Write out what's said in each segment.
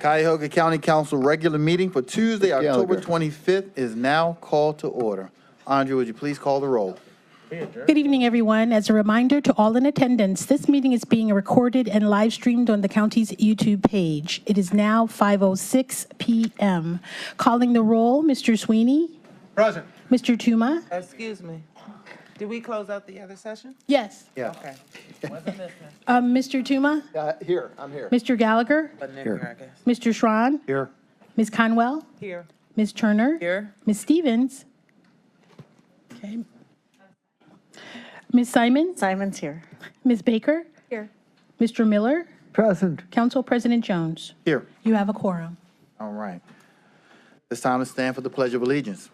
Cuyahoga County Council regular meeting for Tuesday, October Gallagher. 25th is now called to order. Andrea, would you please call the roll? Good evening, everyone. As a reminder to all in attendance, this meeting is being recorded and live streamed on the county's YouTube page. It is now 5:06 p.m. Calling the roll, Mr. Sweeney. Present. Mr. Tuma. Excuse me. Did we close out the other session? Yes. Yeah. Okay. Wasn't listening. Mr. Tuma. Here, I'm here. Mr. Gallagher. Wasn't in here, I guess. Mr. Schran. Here. Ms. Conwell. Here. Ms. Turner. Here. Ms. Stevens. Okay. Ms. Simon. Simon's here. Ms. Baker. Here. Mr. Miller. Present. Council President Jones. Here. You have a quorum. All right. It's time to stand for the Pledge of Allegiance.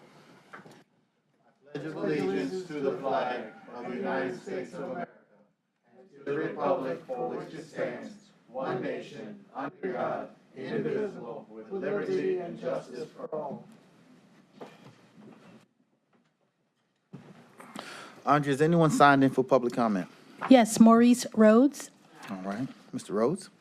Andrea, is anyone signed in for public comment? Yes, Maurice Rhodes. All right. Mr. Rhodes?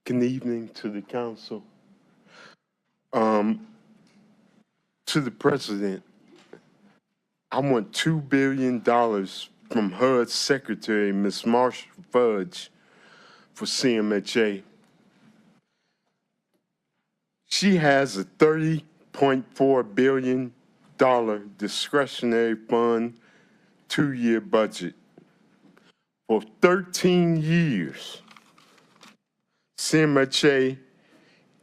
Good evening to the council. To the president, I want $2 billion from HUD Secretary, Ms. Marsha Fudge, for CMHA. She has a $30.4 billion discretionary fund 2-year budget. For 13 years, CMHA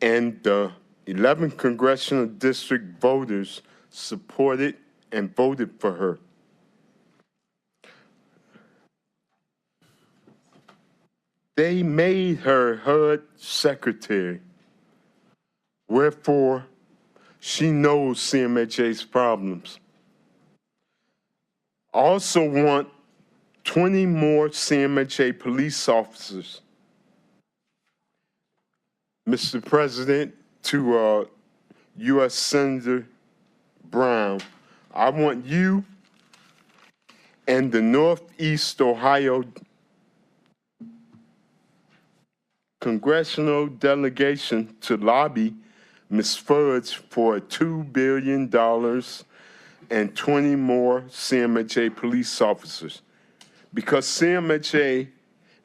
and the 11 congressional district voters supported and voted for her. They made her HUD secretary, wherefore she knows CMHA's problems. I also want 20 more CMHA police officers. Mr. President, to U.S. Senator Brown, I want you and the Northeast Ohio congressional delegation to lobby Ms. Fudge for $2 billion and 20 more CMHA police officers. Because CMHA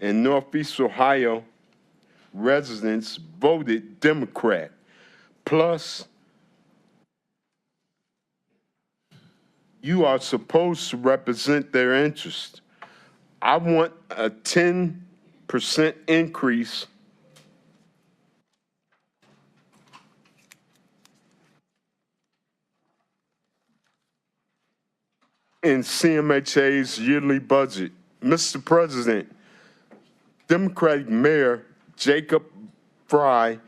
and Northeast Ohio residents voted Democrat. Plus, you are supposed to represent their interest. I want a 10% increase in CMHA's yearly budget. Mr. President, Democratic Mayor Jacob Fry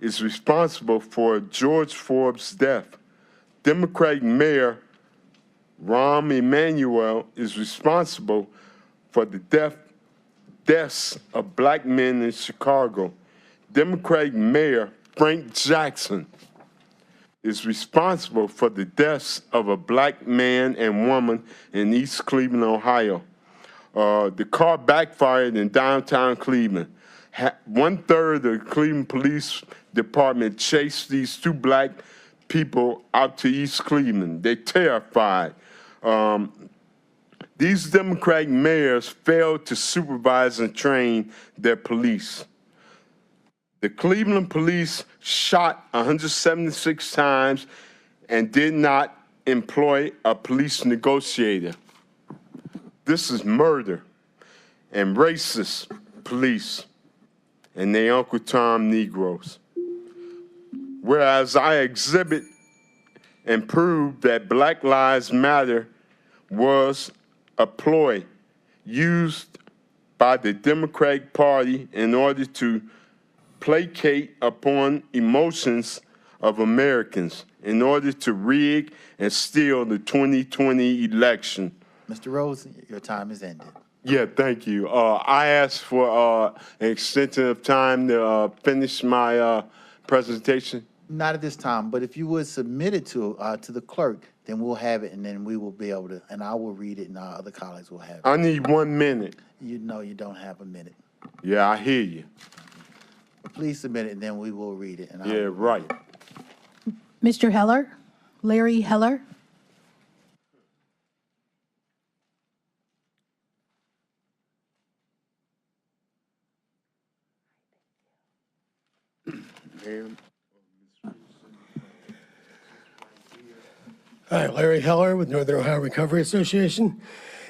is responsible for George Forbes' death. Democratic Mayor Rahm Emanuel is responsible for the deaths of black men in Chicago. Democratic Mayor Frank Jackson is responsible for the deaths of a black man and woman in East Cleveland, Ohio. The car backfired in downtown Cleveland. 1/3 of the Cleveland Police Department chased these 2 black people out to East Cleveland. They're terrified. These Democratic mayors failed to supervise and train their police. The Cleveland police shot 176 times and did not employ a police negotiator. This is murder and racist police and they Uncle Tom Negroes. Whereas I exhibit and prove that Black Lives Matter was a ploy used by the Democratic Party in order to placate upon emotions of Americans in order to rig and steal the 2020 election. Mr. Rose, your time is ended. Yeah, thank you. I asked for an extension of time to finish my presentation. Not at this time, but if you would submit it to the clerk, then we'll have it, and then we will be able to, and I will read it, and our other colleagues will have it. I need 1 minute. You know you don't have a minute. Yeah, I hear you. Please submit it, and then we will read it. And Yeah, right. Mr. Heller, Larry Heller. Hi, Larry Heller with Northern Ohio Recovery Association.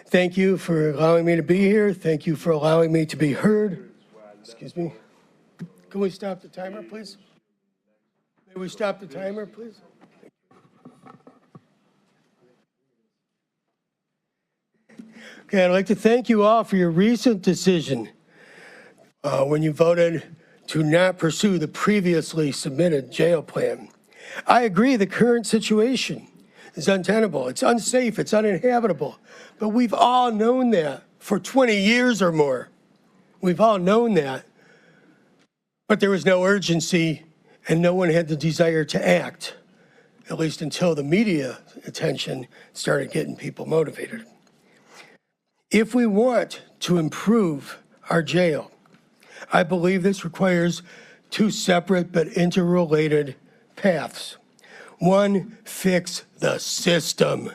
Thank you for allowing me to be here. Thank you for allowing me to be heard. Excuse me. Can we stop the timer, please? May we stop the timer, please? Okay, I'd like to thank you all for your recent decision when you voted to not pursue the previously submitted jail plan. I agree the current situation is untenable. It's unsafe. It's uninhabitable. But we've all known that for 20 years or more. We've all known that. But there was no urgency and no one had the desire to act, at least until the media attention started getting people motivated. If we want to improve our jail, I believe this requires two separate but interrelated paths. One, fix the system.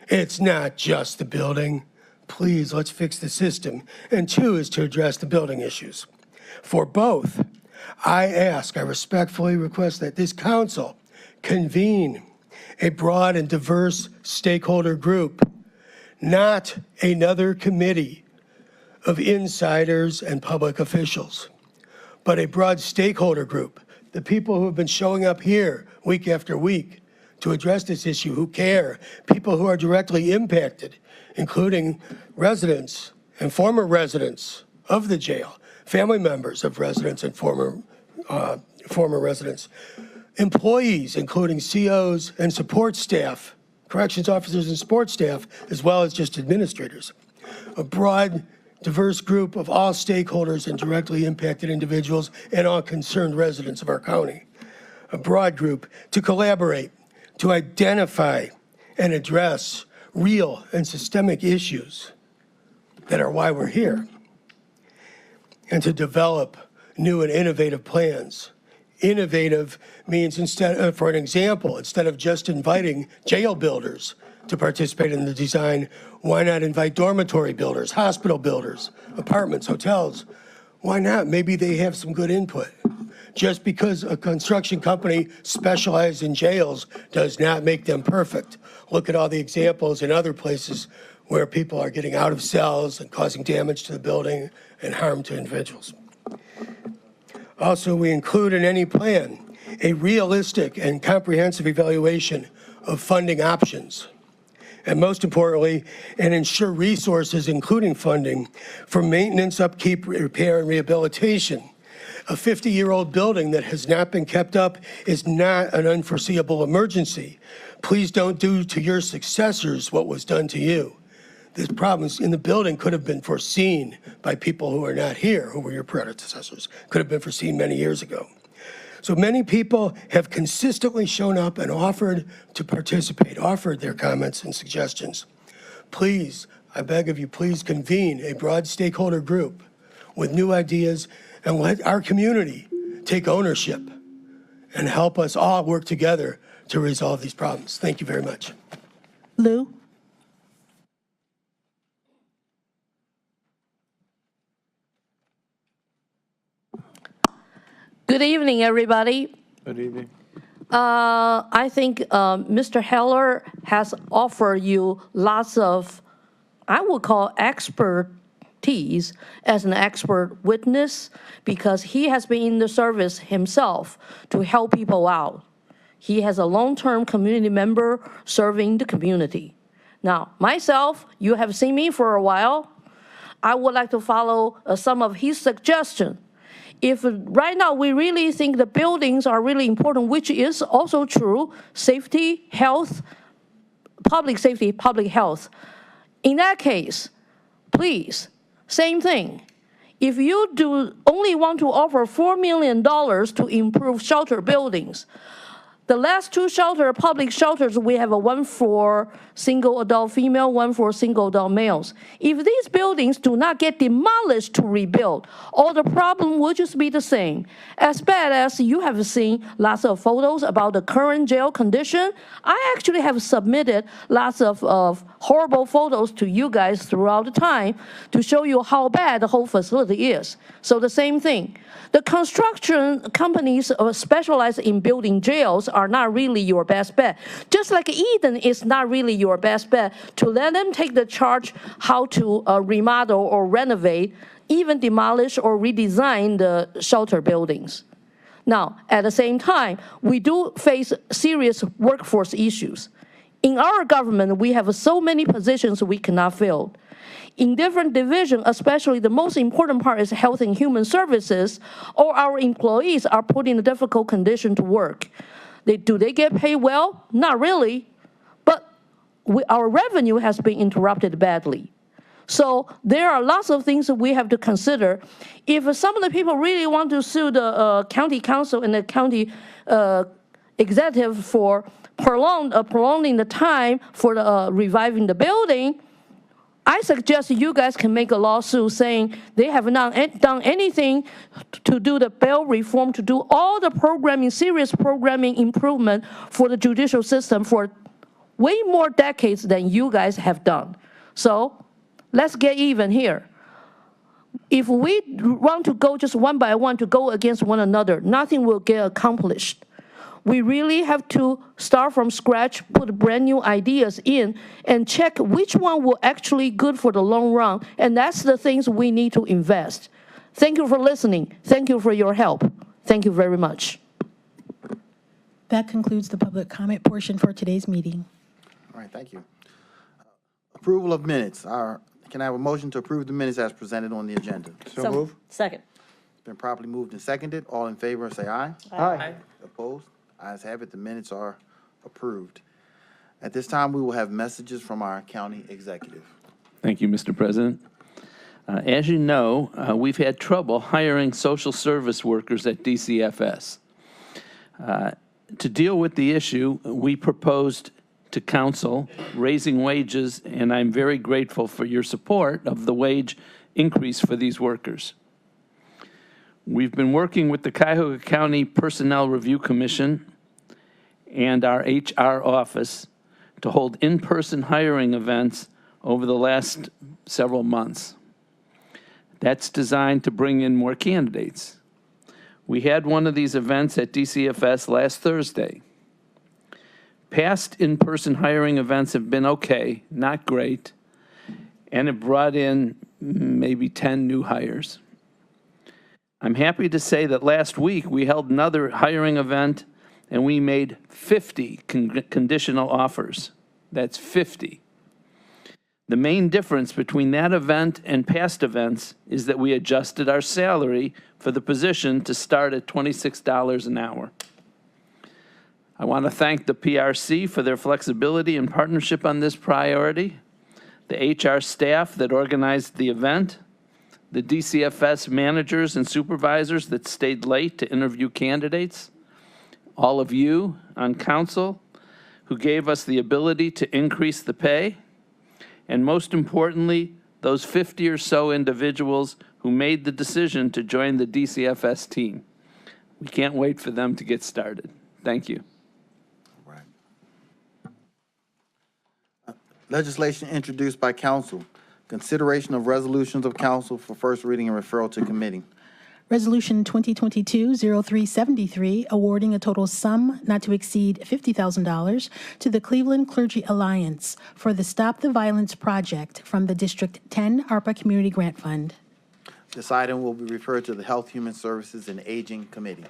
It's not just the building. Please, let's fix the system. And two is to address the building issues. For both, I respectfully request that this council convene a broad and diverse stakeholder group, not another committee of insiders and public officials, but a broad stakeholder group, the people who have been showing up here week after week to address this issue, who care, people who are directly impacted, including residents and former residents of the jail, family members of residents and former residents, employees, including COs and support staff, corrections officers and support staff, as well as just administrators. A broad, diverse group of all stakeholders and directly impacted individuals and all concerned residents of our county. A broad group to collaborate, to identify and address real and systemic issues that are why we're here, and to develop new and innovative plans. Innovative means, for an example, instead of just inviting jail builders to participate in the design, why not invite dormitory builders, hospital builders, apartments, hotels? Why not? Maybe they have some good input. Just because a construction company specializes in jails does not make them perfect. Look at all the examples in other places where people are getting out of cells and causing damage to the building and harm to individuals. Also, we include in any plan a realistic and comprehensive evaluation of funding options. And most importantly, and ensure resources, including funding, for maintenance, upkeep, repair, and rehabilitation. A 50-year-old building that has not been kept up is not an unforeseeable emergency. Please don't do to your successors what was done to you. These problems in the building could have been foreseen by people who are not here, who were your predecessors, could have been foreseen many years ago. So many people have consistently shown up and offered to participate, offered their comments and suggestions. Please, I beg of you, please convene a broad stakeholder group with new ideas and let our community take ownership and help us all work together to resolve these problems. Thank you very much. Lou? Good evening, everybody. Good evening. I think Mr. Heller has offered you lots of, I would call expertise as an expert witness because he has been in the service himself to help people out. He has a long-term community member serving the community. Now, myself, you have seen me for a while. I would like to follow some of his suggestions. if right now we really think the buildings are really important, which is also true, safety, health, public safety, public health, in that case, please, same thing. If you do only want to offer $4 million to improve shelter buildings, the last two public shelters, we have one for single adult female, one for single adult males. If these buildings do not get demolished to rebuild, all the problem will just be the same. As bad as you have seen lots of photos about the current jail condition, I actually have submitted lots of horrible photos to you guys throughout the time to show you how bad the whole facility is. So the same thing. The construction companies specialized in building jails are not really your best bet. Just like Eden is not really your best bet to let them take the charge how to remodel or renovate, even demolish or redesign the shelter buildings. Now, at the same time, we do face serious workforce issues. In our government, we have so many positions we cannot fill. In different divisions, especially the most important part is Health and Human Services, all our employees are put in a difficult condition to work. Do they get paid well? Not really, but our revenue has been interrupted badly. So there are lots of things that we have to consider. If some of the people really want to sue the county council and the county executive for prolonging the time for the, reviving the building, I suggest you guys can make a lawsuit saying they have not done anything to do the bail reform, to do all the programming, serious programming improvement for the judicial system for way more decades than you guys have done. So let's get even here. If we want to go just one by one to go against one another, nothing will get accomplished. We really have to start from scratch, put brand new ideas in, and check which one will actually good for the long run. And that's the things we need to invest. Thank you for listening. Thank you for your help. Thank you very much. That concludes the public comment portion for today's meeting. All right, thank you. Approval of minutes. Can I have a motion to approve the minutes as presented on the agenda? So move. Second. It's been properly moved and seconded. All in favor, say aye. Aye. Opposed? Ayes have it, the minutes are approved. At this time, we will have messages from our county executive. Thank you, Mr. President. As you know, we've had trouble hiring social service workers at DCFS. To deal with the issue, we proposed to council raising wages, and I'm very grateful for your support of the wage increase for these workers. We've been working with the Cuyahoga County Personnel Review Commission and our HR office to hold in-person hiring events over the last several months. That's designed to bring in more candidates. We had one of these events at DCFS last Thursday. Past in-person hiring events have been okay, not great, and it brought in maybe 10 new hires. I'm happy to say that last week we held another hiring event and we made 50 conditional offers. That's 50. The main difference between that event and past events is that we adjusted our salary for the position to start at $26 an hour. I want to thank the PRC for their flexibility and partnership on this priority, the HR staff that organized the event, the DCFS managers and supervisors that stayed late to interview candidates, all of you on council who gave us the ability to increase the pay, and most importantly, those 50 or so individuals who made the decision to join the DCFS team. We can't wait for them to get started. Thank you. Legislation introduced by council. Consideration of resolutions of council for first reading and referral to committee. Resolution 2022-0373, awarding a total sum not to exceed $50,000 to the Cleveland Clergy Alliance for the Stop the Violence Project from the District 10 ARPA Community Grant Fund. This item will be referred to the Health, Human Services, and Aging Committee.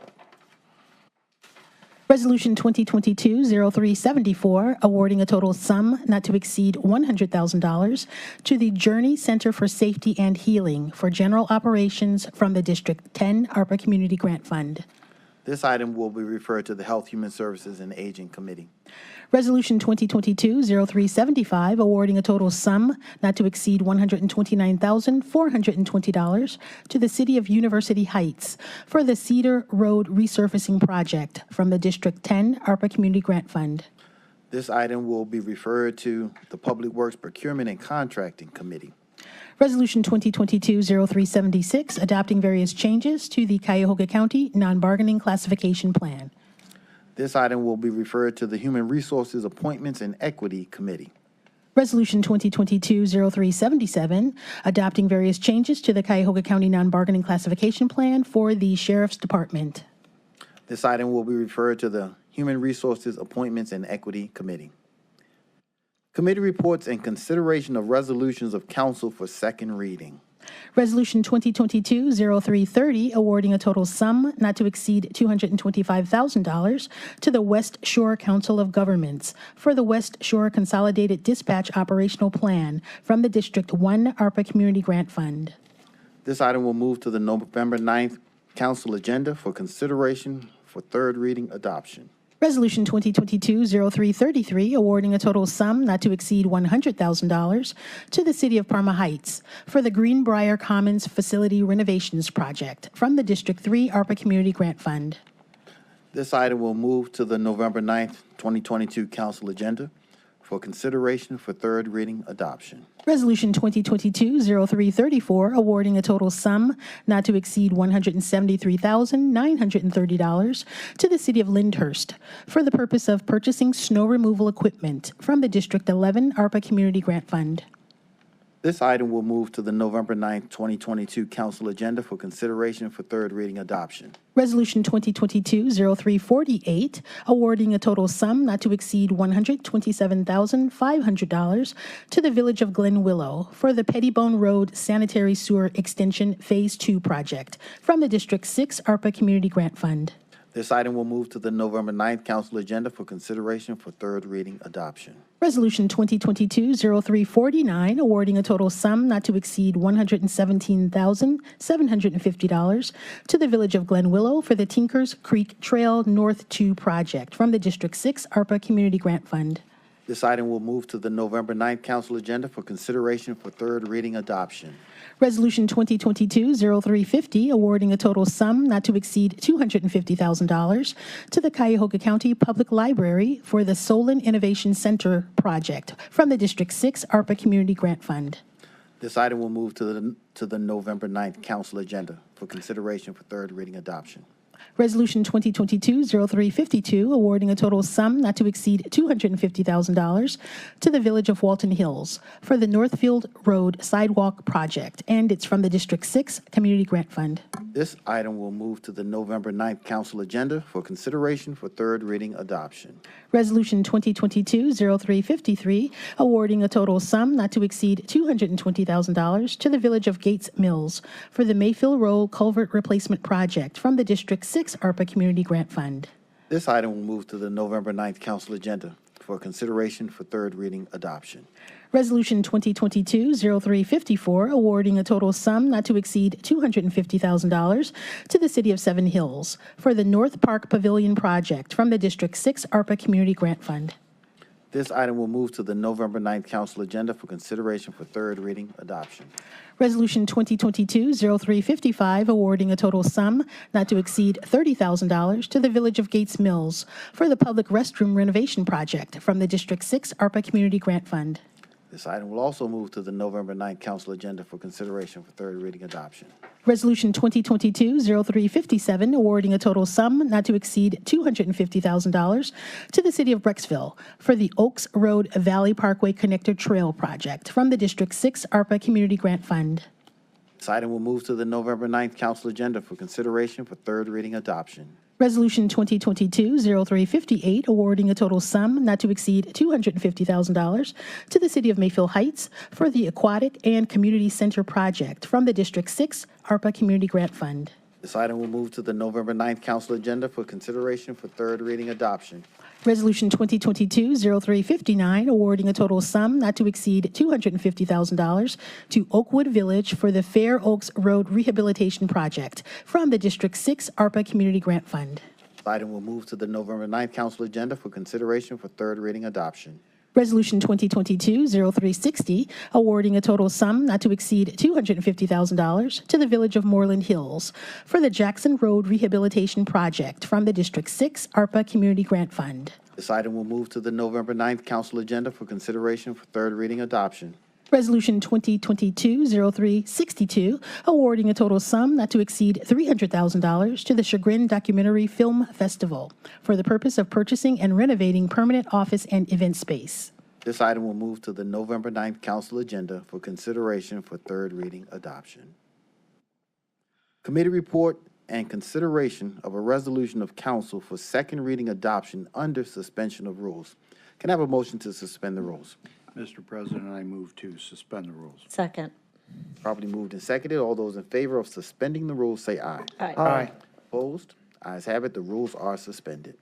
Resolution 2022-0374, awarding a total sum not to exceed $100,000 to the Journey Center for Safety and Healing for general operations from the District 10 ARPA Community Grant Fund. This item will be referred to the Health, Human Services, and Aging Committee. Resolution 2022-0375, awarding a total sum not to exceed $129,420 to the City of University Heights for the Cedar Road Resurfacing Project from the District 10 ARPA Community Grant Fund. This item will be referred to the Public Works Procurement and Contracting Committee. Resolution 2022-0376, adopting various changes to the Cuyahoga County Non-Bargaining Classification Plan. This item will be referred to the Human Resources Appointments and Equity Committee. Resolution 2022-0377, adopting various changes to the Cuyahoga County Non-Bargaining Classification Plan for the Sheriff's Department. This item will be referred to the Human Resources Appointments and Equity Committee. Committee reports and consideration of resolutions of council for second reading. Resolution 2022-0330, awarding a total sum not to exceed $225,000 to the West Shore Council of Governments for the West Shore Consolidated Dispatch Operational Plan from the District 1 ARPA Community Grant Fund. This item will move to the November 9th council agenda for consideration for third reading adoption. Resolution 2022-0333, awarding a total sum not to exceed $100,000 to the City of Parma Heights for the Greenbrier Commons Facility Renovations Project from the District 3 ARPA Community Grant Fund. This item will move to the November 9th, 2022 council agenda for consideration for third reading adoption. Resolution 2022-0334, awarding a total sum not to exceed $173,930 to the City of Lyndhurst for the purpose of purchasing snow removal equipment from the District 11 ARPA Community Grant Fund. This item will move to the November 9th, 2022 council agenda for consideration for third reading adoption. Resolution 2022-0348, awarding a total sum not to exceed $127,500 to the Village of Glen Willow for the Pettibone Road Sanitary Sewer Extension Phase 2 project from the District 6 ARPA Community Grant Fund. This item will move to the November 9th council agenda for consideration for third reading adoption. Resolution 2022-0349, awarding a total sum not to exceed $117,750 to the Village of Glen Willow for the Tinkers Creek Trail North 2 project from the District 6 ARPA Community Grant Fund. This item will move to the November 9th council agenda for consideration for third reading adoption. Resolution 2022-0350, awarding a total sum not to exceed $250,000 to the Cuyahoga County Public Library for the Solon Innovation Center project from the District 6 ARPA Community Grant Fund. This item will move to the November 9th council agenda for consideration for third reading adoption. Resolution 2022-0352, awarding a total sum not to exceed $250,000 to the Village of Walton Hills for the Northfield Road Sidewalk Project, and it's from the District 6 Community Grant Fund. This item will move to the November 9th council agenda for consideration for third reading adoption. Resolution 2022-0353, awarding a total sum not to exceed $220,000 to the Village of Gates Mills for the Mayfield Road Culvert Replacement Project from the District 6 ARPA Community Grant Fund. This item will move to the November 9th council agenda for consideration for third reading adoption. Resolution 2022-0354, awarding a total sum not to exceed $250,000 to the City of Seven Hills for the North Park Pavilion Project from the District 6 ARPA Community Grant Fund. This item will move to the November 9th council agenda for consideration for third reading adoption. Resolution 2022-0355, awarding a total sum not to exceed $30,000 to the Village of Gates Mills for the Public Restroom Renovation Project from the District 6 ARPA Community Grant Fund. This item will also move to the November 9th council agenda for consideration for third reading adoption. Resolution 2022-0357, awarding a total sum not to exceed $250,000 to the City of Brecksville for the Oaks Road Valley Parkway Connector Trail Project from the District 6 ARPA Community Grant Fund. This item will move to the November 9th council agenda for consideration for third reading adoption. Resolution 2022-0358, awarding a total sum not to exceed $250,000 to the City of Mayfield Heights for the Aquatic and Community Center Project from the District 6 ARPA Community Grant Fund. This item will move to the November 9th council agenda for consideration for third reading adoption. Resolution 2022-0359, awarding a total sum not to exceed $250,000 to Oakwood Village for the Fair Oaks Road Rehabilitation Project from the District 6 ARPA Community Grant Fund. This item will move to the November 9th council agenda for consideration for third reading adoption. Resolution 2022-0360, awarding a total sum not to exceed $250,000 to the Village of Moreland Hills for the Jackson Road Rehabilitation Project from the District 6 ARPA Community Grant Fund. This item will move to the November 9th council agenda for consideration for third reading adoption. Resolution 2022-0362, awarding a total sum not to exceed $300,000 to the Chagrin Documentary Film Festival for the purpose of purchasing and renovating permanent office and event space. This item will move to the November 9th council agenda for consideration for third reading adoption. Committee report and consideration of a resolution of council for second reading adoption under suspension of rules. Can I have a motion to suspend the rules? Mr. President, I move to suspend the rules. Second. Properly moved and seconded. All those in favor of suspending the rules say aye. Aye. Opposed? Ayes have it. The rules are suspended.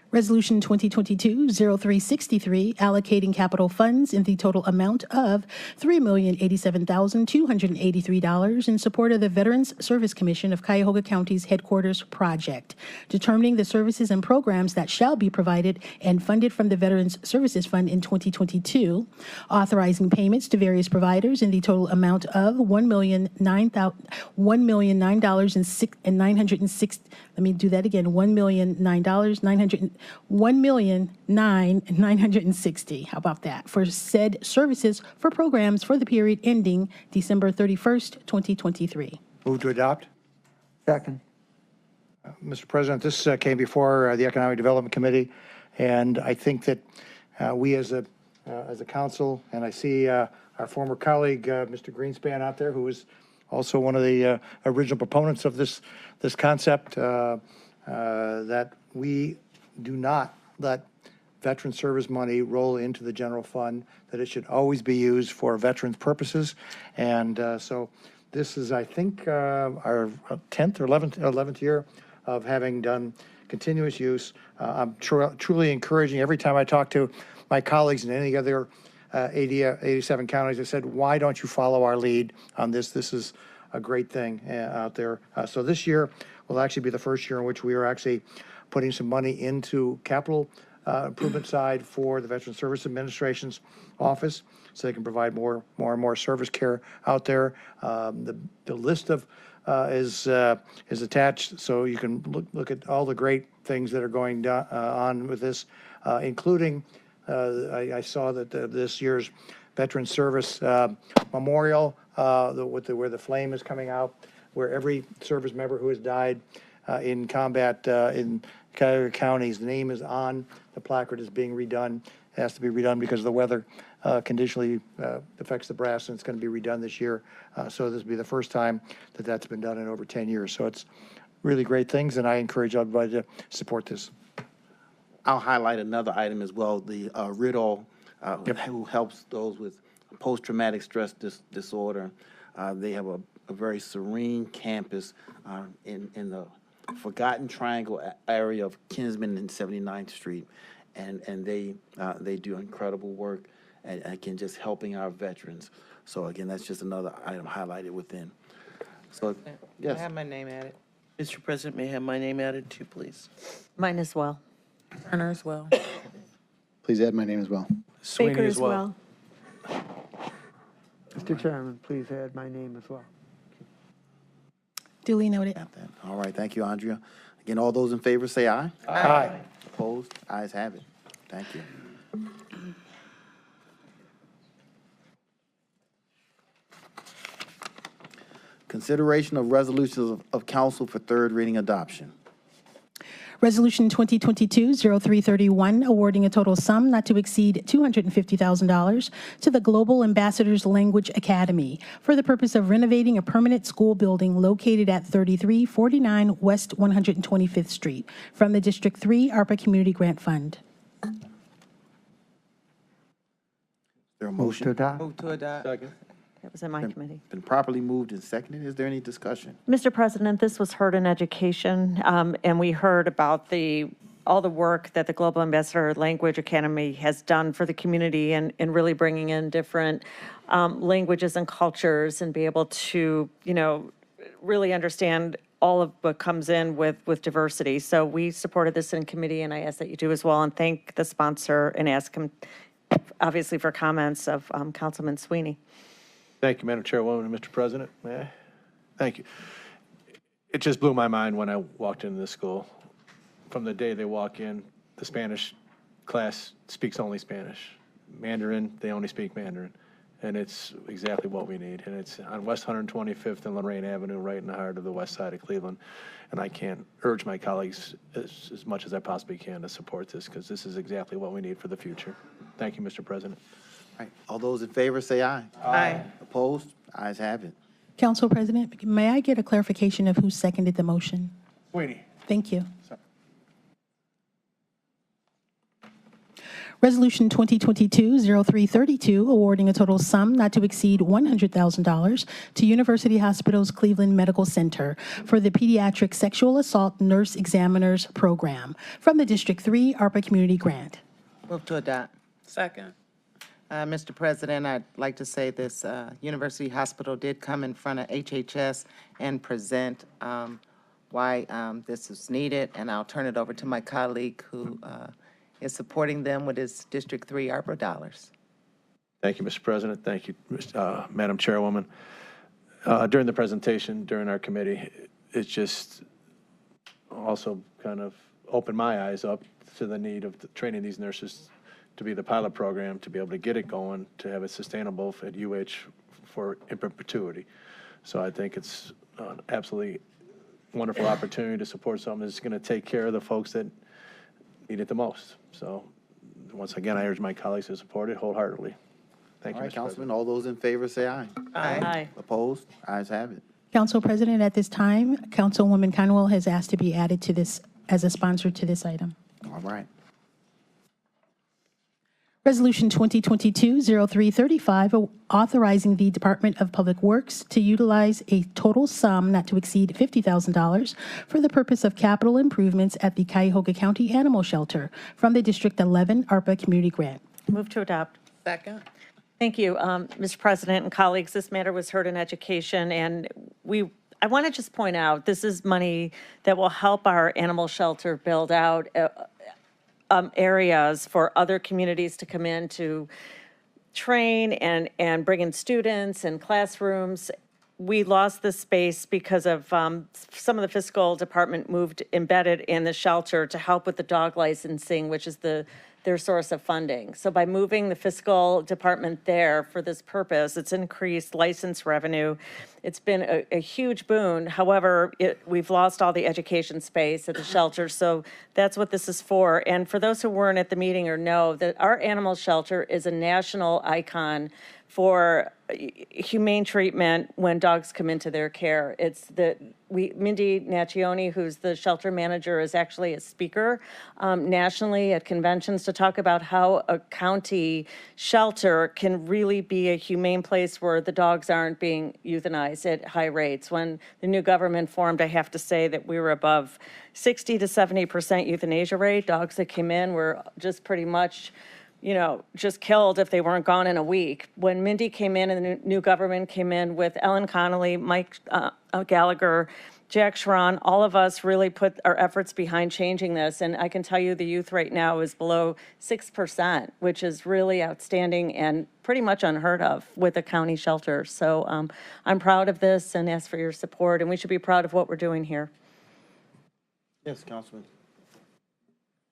Resolution 2022-0363, allocating capital funds in the total amount of $3,087,283 in support of the Veterans Service Commission of Cuyahoga County's headquarters project, determining the services and programs that shall be provided and funded from the Veterans Services Fund in 2022, authorizing payments to various providers in the total amount of $1,009,906. Let me do that again, $1,009,960. How about that? For said services for programs for the period ending December 31st, 2023. Move to adopt. Second. Mr. President, this came before the Economic Development Committee, and I think that we as a council, and I see our former colleague, Mr. Greenspan out there, who was also one of the original proponents of this concept, that we do not let veteran service money roll into the general fund, that it should always be used for veterans purposes. And so this is, I think, our 10th or 11th year of having done continuous use. I'm truly encouraging, every time I talk to my colleagues in any other 87 counties, I said, why don't you follow our lead on this? This is a great thing out there. So this year will actually be the first year in which we are actually putting some money into capital improvement side for the Veteran Service Administration's office, so they can provide more and more service care out there. The list of is attached, so you can look at all the great things that are going on with this, including I saw that this year's Veteran Service Memorial, where the flame is coming out, where every service member who has died in combat in Cuyahoga County's name is on the placard, is being redone. It has to be redone because the weather conditionally affects the brass, and it's going to be redone this year. So this will be the first time that that's been done in over 10 years. So it's really great things, and I encourage everybody to support this. I'll highlight another item as well, the Riddle, who helps those with post-traumatic stress disorder. They have a very serene campus in the Forgotten Triangle area of Kinsman and 79th Street, and they do incredible work, and again, just helping our veterans. So again, that's just another item highlighted within. So, I yes, have my name added. Mr. President, may I have my name added too, please? Mine as well. Turner as well. please add my name as well. Sweeney as well. Mr. Chairman, please add my name as well. Duly noted. Got that. All right, thank you, Andrea. Again, all those in favor say aye. Aye. Opposed? Ayes have it. Thank you. Consideration of resolutions of council for third reading adoption. Resolution 2022-0331, awarding a total sum not to exceed $250,000 to the Global Ambassadors Language Academy for the purpose of renovating a permanent school building located at 3349 West 125th Street from the District 3 ARPA Community Grant Fund. There a Move to motion? adopt. Move to adopt. was in my committee. Been properly moved and seconded. Is there any discussion? Mr. President, this was heard in education, and we heard about all the work that the Global Ambassador Language Academy has done for the community and really bringing in different languages and cultures and be able to, really understand all of what comes in with diversity. So we supported this in committee, and I ask that you do as well, and thank the sponsor and ask him, obviously, for comments of Councilman Sweeney. Thank you, Madam Chairwoman and Mr. President. May I? Thank you. It just blew my mind when I walked into this school. From the day they walk in, the Spanish class speaks only Spanish. Mandarin, they only speak Mandarin. And it's exactly what we need. And it's on West 125th and Lorraine Avenue, right in the heart of the west side of Cleveland. And I can't urge my colleagues as much as I possibly can to support this, because this is exactly what we need for the future. Thank you, Mr. President. All right, all those in favor say aye. Aye. Opposed? Ayes have it. Council President, may I get a clarification of who seconded the motion? Sweeney. Thank you. Resolution 2022-0332, awarding a total sum not to exceed $100,000 to University Hospitals Cleveland Medical Center for the Pediatric Sexual Assault Nurse Examiners Program from the District 3 ARPA Community Grant. Move to adopt. Second. Mr. President, I'd like to say this University Hospital did come in front of HHS and present why this is needed, and I'll turn it over to my colleague who is supporting them with his District 3 ARPA dollars. Thank you, Mr. President. Thank you, Madam Chairwoman. During the presentation, during our committee, it just also kind of opened my eyes up to the need of training these nurses to be the pilot program, to be able to get it going, to have it sustainable at UH for in perpetuity. So I think it's an absolutely wonderful opportunity to support something that's going to take care of the folks that need it the most. So once again, I urge my colleagues to support it wholeheartedly. Thank All you, right, Mr. Councilman, President. all those in favor say aye. Aye. Opposed? Ayes have it. Council President, at this time, Councilwoman Conwell has asked to be added to this as a sponsor to this item. All right. Resolution 2022-0335, authorizing the Department of Public Works to utilize a total sum not to exceed $50,000 for the purpose of capital improvements at the Cuyahoga County Animal Shelter from the District 11 ARPA Community Grant. Move to adopt. Second. Thank you, Mr. President and colleagues. This matter was heard in education, and I want to just point out, this is money that will help our animal shelter build out areas for other communities to come in to train and bring in students and classrooms. We lost this space because of some of the fiscal department moved embedded in the shelter to help with the dog licensing, which is their source of funding. So by moving the fiscal department there for this purpose, it's increased license revenue. It's been a huge boon. However, we've lost all the education space at the shelter, so that's what this is for. And for those who weren't at the meeting or know, that our animal shelter is a national icon for humane treatment when dogs come into their care. Mindy Naccioni, who's the shelter manager, is actually a speaker nationally at conventions to talk about how a county shelter can really be a humane place where the dogs aren't being euthanized at high rates. When the new government formed, I have to say that we were above 60 to 70% euthanasia rate. Dogs that came in were just pretty much just killed if they weren't gone in a week. When Mindy came in and the new government came in with Ellen Connolly, Mike Gallagher, Jack Schron, all of us really put our efforts behind changing this. And I can tell you the youth right now is below 6%, which is really outstanding and pretty much unheard of with a county shelter. So I'm proud of this and ask for your support. And we should be proud of what we're doing here. Yes, Councilman.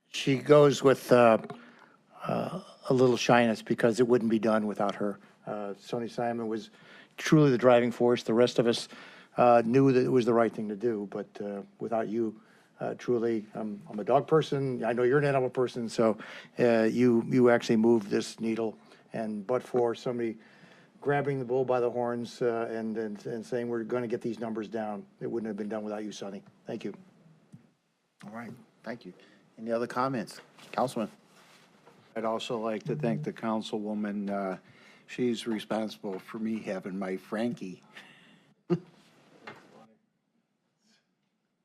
She goes with a little shyness because it wouldn't be done without her. Sonny Simon was truly the driving force. The rest of us knew that it was the right thing to do, but without you, truly, I'm a dog person. I know you're an animal person, so you actually moved this needle. And but for somebody grabbing the bull by the horns and saying we're going to get these numbers down, it wouldn't have been done without you, Sonny. Thank you. All right, thank you. Any other comments? Councilman? I'd also like to thank the councilwoman she's responsible for me having my Frankie.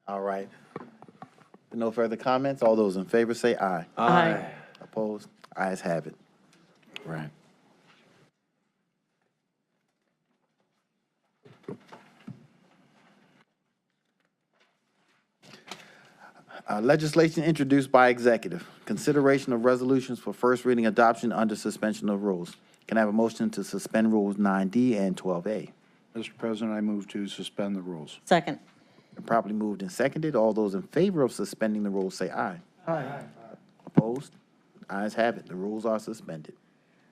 All right. No further comments? All those in favor say aye. Aye. Opposed? Ayes have it. Right. Legislation introduced by executive. Consideration of resolutions for first reading adoption under suspension of rules. Can I have a motion to suspend rules 9D and 12A? Mr. President, I move to suspend the rules. Second. Been properly moved and seconded. All those in favor of suspending the rules say aye. Aye. Opposed? Ayes have it. The rules are suspended.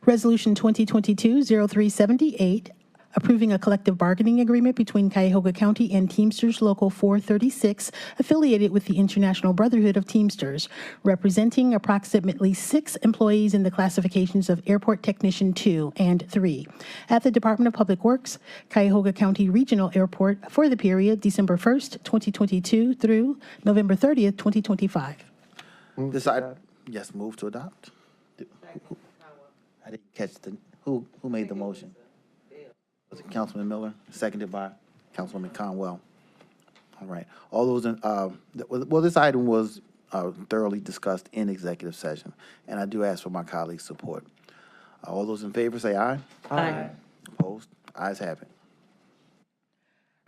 Resolution 2022-0378, approving a collective bargaining agreement between Cuyahoga County and Teamsters Local 436, affiliated with the International Brotherhood of Teamsters, representing approximately 6 employees in the classifications of Airport Technician 2 and 3 at the Department of Public Works, Cuyahoga County Regional Airport for the period December 1st, 2022 through November 30th, 2025. Yes, move to adopt. I didn't catch who made the motion? Was it Councilman Miller, seconded by Councilwoman Conwell? All right. All those in, well, this item was thoroughly discussed in executive session, and I do ask for my colleagues' support. All those in favor say aye. Aye. Opposed? Ayes have it.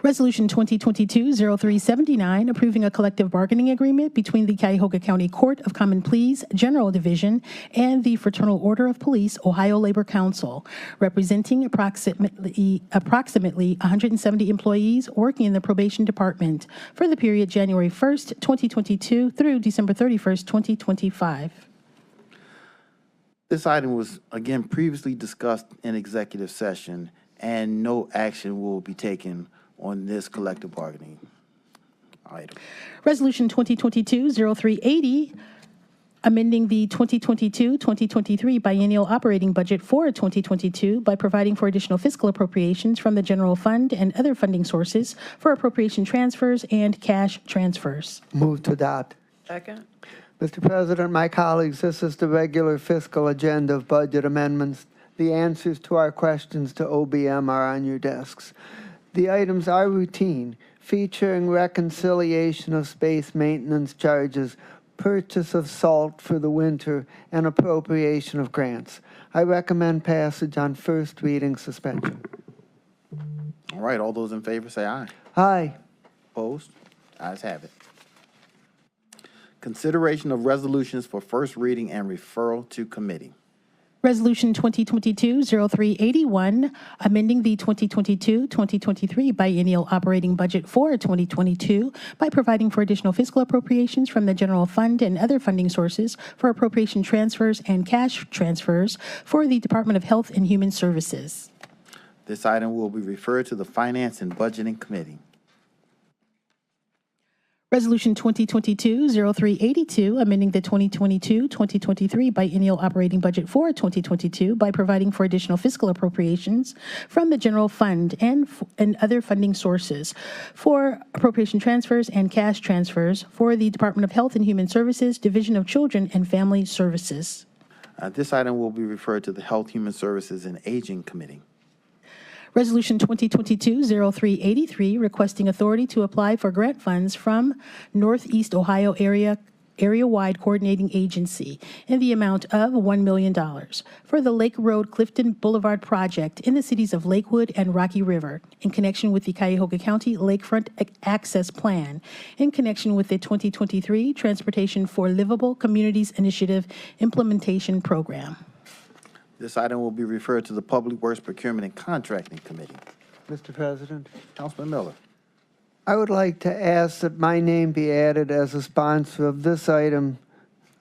Resolution 2022-0379, approving a collective bargaining agreement between the Cuyahoga County Court of Common Pleas General Division and the Fraternal Order of Police Ohio Labor Council, representing approximately 170 employees working in the probation department for the period January 1st, 2022 through December 31st, 2025. This item was, again, previously discussed in executive session, and no action will be taken on this collective bargaining item. Resolution 2022-0380, amending the 2022-2023 biennial operating budget for 2022 by providing for additional fiscal appropriations from the general fund and other funding sources for appropriation transfers and cash transfers. Move to adopt. Second. Mr. President, my colleagues, this is the regular fiscal agenda of budget amendments. The answers to our questions to OBM are on your desks. The items are routine, featuring reconciliation of space maintenance charges, purchase of salt for the winter, and appropriation of grants. I recommend passage on first reading suspension. All right, all those in favor say aye. Aye. Opposed? Ayes have it. Consideration of resolutions for first reading and referral to committee. Resolution 2022-0381, amending the 2022-2023 biennial operating budget for 2022 by providing for additional fiscal appropriations from the general fund and other funding sources for appropriation transfers and cash transfers for the Department of Health and Human Services. This item will be referred to the Finance and Budgeting Committee. Resolution 2022-0382, amending the 2022-2023 biennial operating budget for 2022 by providing for additional fiscal appropriations from the general fund and other funding sources for appropriation transfers and cash transfers for the Department of Health and Human Services, Division of Children and Family Services. This item will be referred to the Health, Human Services, and Aging Committee. Resolution 2022-0383, requesting authority to apply for grant funds from Northeast Ohio Area-Wide Coordinating Agency in the amount of $1 million for the Lake Road Clifton Boulevard project in the cities of Lakewood and Rocky River in connection with the Cuyahoga County Lakefront Access Plan in connection with the 2023 Transportation for Livable Communities Initiative Implementation Program. This item will be referred to the Public Works Procurement and Contracting Committee. Mr. President, Councilman Miller. I would like to ask that my name be added as a sponsor of this item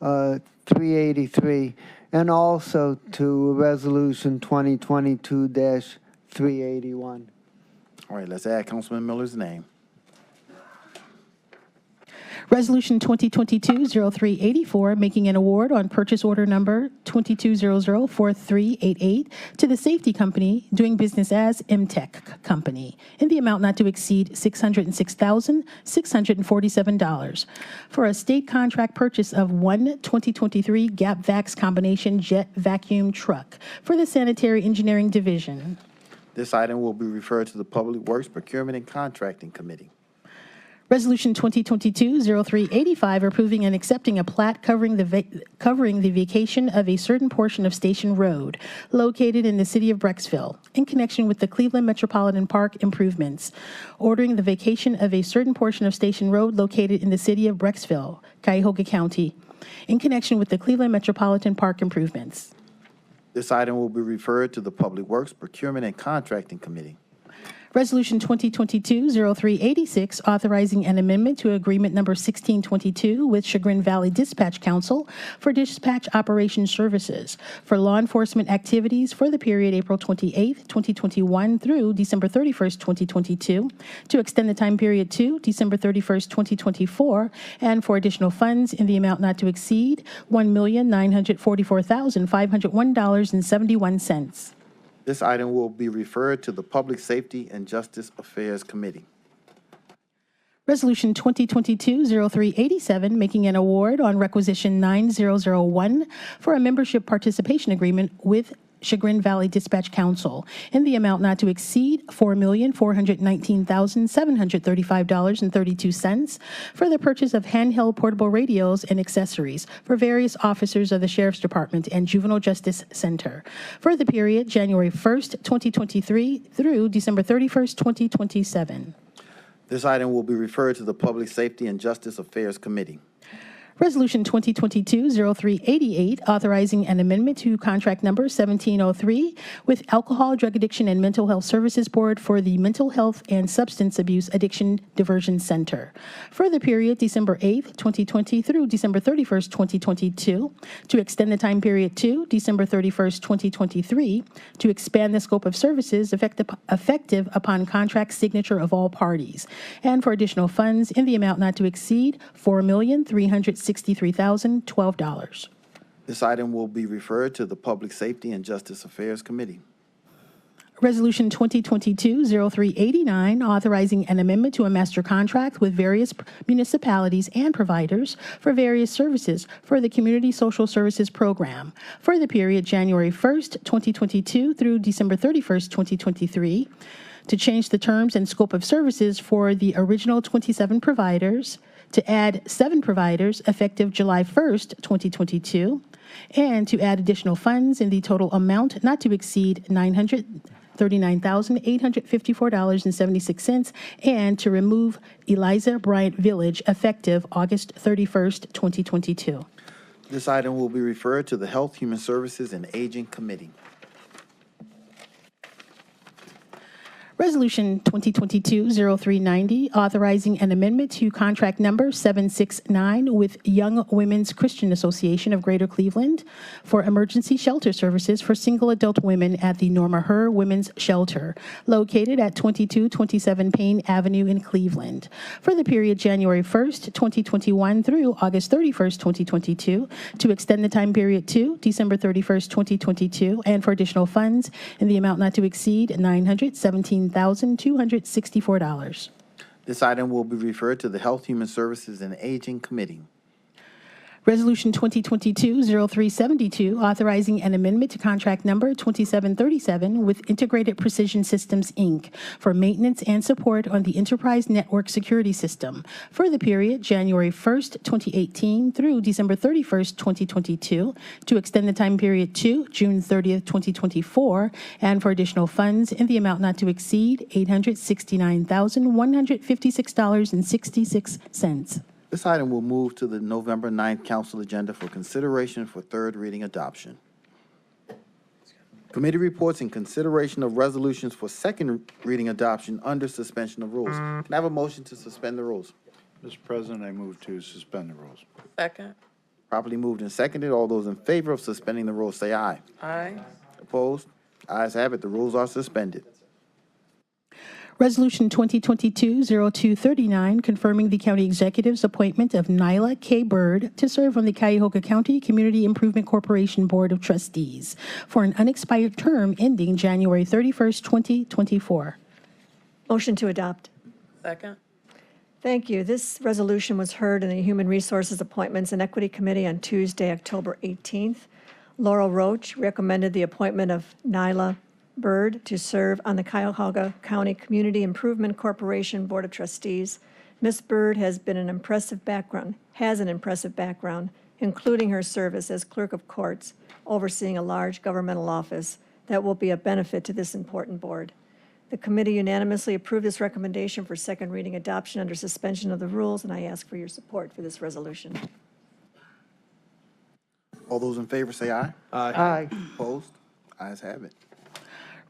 383 and also to Resolution 2022-381. All right, let's add Councilman Miller's name. Resolution 2022-0384, making an award on purchase order number 22004388 to the Safety Company, doing business as MTech Company, in the amount not to exceed $606,647 for a state contract purchase of one 2023 Gap Vax combination jet vacuum truck for the Sanitary Engineering Division. This item will be referred to the Public Works Procurement and Contracting Committee. Resolution 2022-0385, approving and accepting a plat covering the vacation of a certain portion of Station Road located in the city of Brecksville in connection with the Cleveland Metropolitan Park improvements, ordering the vacation of a certain portion of Station Road located in the city of Brecksville, Cuyahoga County, in connection with the Cleveland Metropolitan Park improvements. This item will be referred to the Public Works Procurement and Contracting Committee. Resolution 2022-0386, authorizing an amendment to Agreement Number 1622 with Chagrin Valley Dispatch Council for dispatch operation services for law enforcement activities for the period April 28, 2021 through December 31, 2022, to extend the time period to December 31, 2024, and for additional funds in the amount not to exceed $1,944,501.71. This item will be referred to the Public Safety and Justice Affairs Committee. Resolution 2022-0387, making an award on requisition 9001 for a membership participation agreement with Chagrin Valley Dispatch Council in the amount not to exceed $4,419,735.32 for the purchase of handheld portable radios and accessories for various officers of the Sheriff's Department and Juvenile Justice Center for the period January 1st, 2023 through December 31st, 2027. This item will be referred to the Public Safety and Justice Affairs Committee. Resolution 2022-0388, authorizing an amendment to contract number 1703 with Alcohol, Drug Addiction, and Mental Health Services Board for the Mental Health and Substance Abuse Addiction Diversion Center for the period December 8th, 2020 through December 31st, 2022, to extend the time period to December 31st, 2023, to expand the scope of services effective upon contract signature of all parties, and for additional funds in the amount not to exceed $4,363,012. This item will be referred to the Public Safety and Justice Affairs Committee. Resolution 2022-0389, authorizing an amendment to a master contract with various municipalities and providers for various services for the Community Social Services Program for the period January 1st, 2022 through December 31st, 2023, to change the terms and scope of services for the original 27 providers, to add 7 providers effective July 1st, 2022, and to add additional funds in the total amount not to exceed $939,854.76, and to remove Eliza Bryant Village effective August 31st, 2022. This item will be referred to the Health, Human Services, and Aging Committee. Resolution 2022-0390, authorizing an amendment to contract number 769 with Young Women's Christian Association of Greater Cleveland for emergency shelter services for single adult women at the Norma Herr Women's Shelter, located at 2227 Payne Avenue in Cleveland, for the period January 1st, 2021 through August 31st, 2022, to extend the time period to December 31st, 2022, and for additional funds in the amount not to exceed $917,264. This item will be referred to the Health, Human Services, and Aging Committee. Resolution 2022-0372, authorizing an amendment to contract number 2737 with Integrated Precision Systems, Inc. for maintenance and support on the Enterprise Network Security System for the period January 1st, 2018 through December 31st, 2022, to extend the time period to June 30th, 2024, and for additional funds in the amount not to exceed $869,156.66. This item will move to the November 9th council agenda for consideration for third reading adoption. Committee reports and consideration of resolutions for second reading adoption under suspension of rules. Can I have a motion to suspend the rules? Mr. President, I move to suspend the rules. Second. Properly moved and seconded. All those in favor of suspending the rules, say aye. Aye. Opposed? Ayes have it. The rules are suspended. Resolution 2022-0239, confirming the county executive's appointment of Nyla K. Byrd to serve on the Cuyahoga County Community Improvement Corporation Board of Trustees for an unexpired term ending January 31st, 2024. Motion to adopt. Second. Thank you. This resolution was heard in the Human Resources Appointments and Equity Committee on Tuesday, October 18th. Laurel Roach recommended the appointment of Nyla Byrd to serve on the Cuyahoga County Community Improvement Corporation Board of Trustees. Ms. Byrd has an impressive background, including her service as clerk of courts, overseeing a large governmental office that will be a benefit to this important board. The committee unanimously approved this recommendation for second reading adoption under suspension of the rules, and I ask for your support for this resolution. All those in favor say aye. Aye. Opposed? Ayes have it.